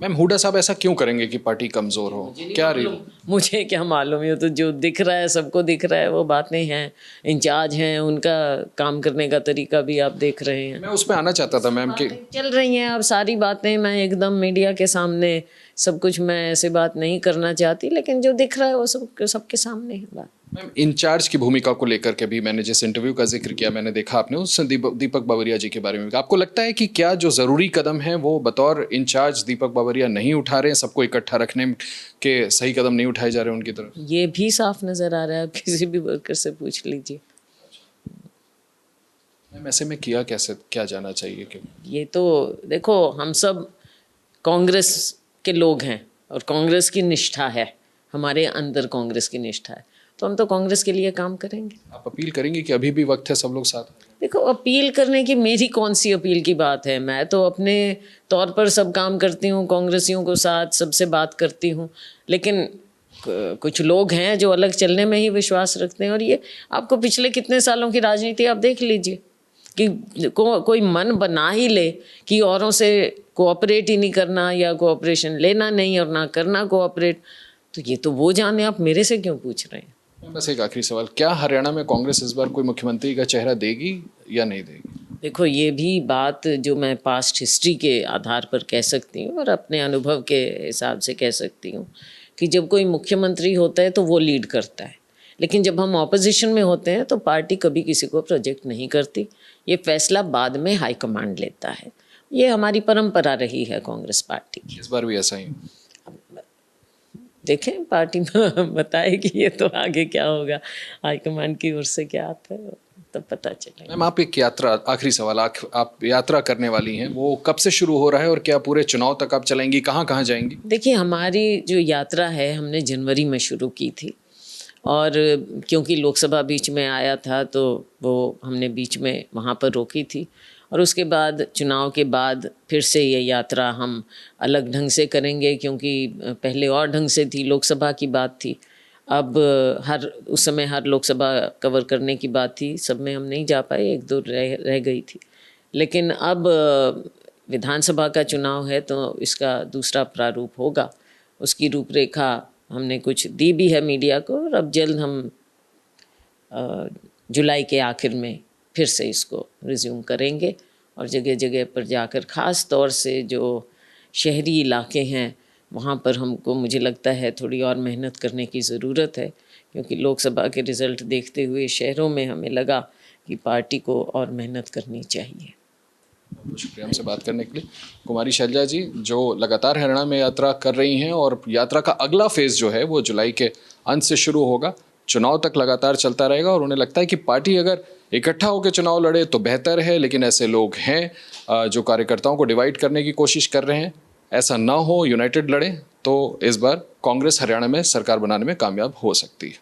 Ma'am, Hooda साहब ऐसा क्यों करेंगे कि पार्टी कमज़ोर हो? क्या रही? मुझे क्या मालूम, ये तो जो दिख रहा है सबको दिख रहा है, वो बातें हैं। इंचार्ज हैं, उनका काम करने का तरीका भी आप देख रहे हैं। मैं उसमें आना चाहता था मैम कि चल रही हैं अब सारी बातें, मैं एकदम मीडिया के सामने सब कुछ मैं ऐसे बात नहीं करना चाहती, लेकिन जो दिख रहा है वो सबके सामने है बात। मैम, इंचार्ज की भूमिका को लेकर के भी मैंने जिस इंटरव्यू का जिक्र किया, मैंने देखा आपने उससे दीपक बाबरिया जी के बारे में भी। आपको लगता है कि क्या जो ज़रूरी कदम है वो बतौर इंचार्ज दीपक बाबरिया नहीं उठा रहे हैं, सबको इकट्ठा रखने के सही कदम नहीं उठाए जा रहे हैं उनकी तरफ? ये भी साफ नज़र आ रहा है, आप किसी भी वर्कर से पूछ लीजिए। मैम, ऐसे में किया कैसे, क्या जाना चाहिए? क्यों? ये तो देखो, हम सब कांग्रेस के लोग हैं और कांग्रेस की निष्ठा है, हमारे अंदर कांग्रेस की निष्ठा है, तो हम तो कांग्रेस के लिए काम करेंगे। आप अपील करेंगे कि अभी भी वक्त है, सब लोग साथ हैं? देखो, अपील करने की मेरी कौन सी अपील की बात है, मैं तो अपने तौर पर सब काम करती हूँ, कांग्रेसियों को साथ सबसे बात करती हूँ, लेकिन कुछ लोग हैं जो अलग चलने में ही विश्वास रखते हैं। और ये आपको पिछले कितने सालों की राजनीति आप देख लीजिए कि कोई मन बना ही ले कि औरों से कोऑपरेट ही नहीं करना या कोऑपरेशन लेना नहीं और ना करना कोऑपरेट, तो ये तो वो जाने, आप मेरे से क्यों पूछ रहे हैं? बस एक आखिरी सवाल, क्या हरियाणा में कांग्रेस इस बार कोई मुख्यमंत्री का चेहरा देगी या नहीं देगी? देखो, ये भी बात जो मैं पास्ट हिस्ट्री के आधार पर कह सकती हूँ और अपने अनुभव के हिसाब से कह सकती हूँ कि जब कोई मुख्यमंत्री होता है तो वो लीड करता है, लेकिन जब हम ऑपोजिशन में होते हैं तो पार्टी कभी किसी को प्रोजेक्ट नहीं करती, ये फैसला बाद में हाईकमांड लेता है। ये हमारी परंपरा रही है कांग्रेस पार्टी की। इस बार भी ऐसा ही? देखें, पार्टी में बताएगी ये तो आगे क्या होगा, हाईकमांड की ओर से क्या आता है तब पता चलेगा। मैम, आप एक यात्रा, आखिरी सवाल, आप यात्रा करने वाली हैं, वो कब से शुरू हो रहा है और क्या पूरे चुनाव तक आप चलेंगी? कहाँ कहाँ जाएंगी? देखिए, हमारी जो यात्रा है हमने जनवरी में शुरू की थी, और क्योंकि लोकसभा बीच में आया था तो वो हमने बीच में वहाँ पर रोकी थी, और उसके बाद चुनाव के बाद फिर से ये यात्रा हम अलग ढंग से करेंगे, क्योंकि पहले और ढंग से थी, लोकसभा की बात थी। अब उस समय हर लोकसभा कवर करने की बात थी, सब में हम नहीं जा पाए, एक दो रह गई थी, लेकिन अब विधानसभा का चुनाव है तो इसका दूसरा प्रारूप होगा। उसकी रूपरेखा हमने कुछ दी भी है मीडिया को, और अब जल्द हम जुलाई के आखिर में फिर से इसको रिज्यूम करेंगे, और जगह जगह पर जाकर ख़ास तौर से जो शहरी इलाके हैं वहाँ पर हमको, मुझे लगता है, थोड़ी और मेहनत करने की ज़रूरत है, क्योंकि लोकसभा के रिज़ल्ट देखते हुए शहरों में हमें लगा कि पार्टी को और मेहनत करनी चाहिए। बहुत शुक्रिया हमसे बात करने के लिए। कुमारी शैलजा जी, जो लगातार हरियाणा में यात्रा कर रही हैं और यात्रा का अगला फेज़ जो है वो जुलाई के अंत से शुरू होगा, चुनाव तक लगातार चलता रहेगा, और उन्हें लगता है कि पार्टी अगर इकट्ठा होकर चुनाव लड़े तो बेहतर है, लेकिन ऐसे लोग हैं जो कार्यकर्ताओं को डिवाइड करने की कोशिश कर रहे हैं। ऐसा ना हो, यूनाइटेड लड़ें तो इस बार कांग्रेस हरियाणा में सरकार बनाने में कामयाब हो सकती है।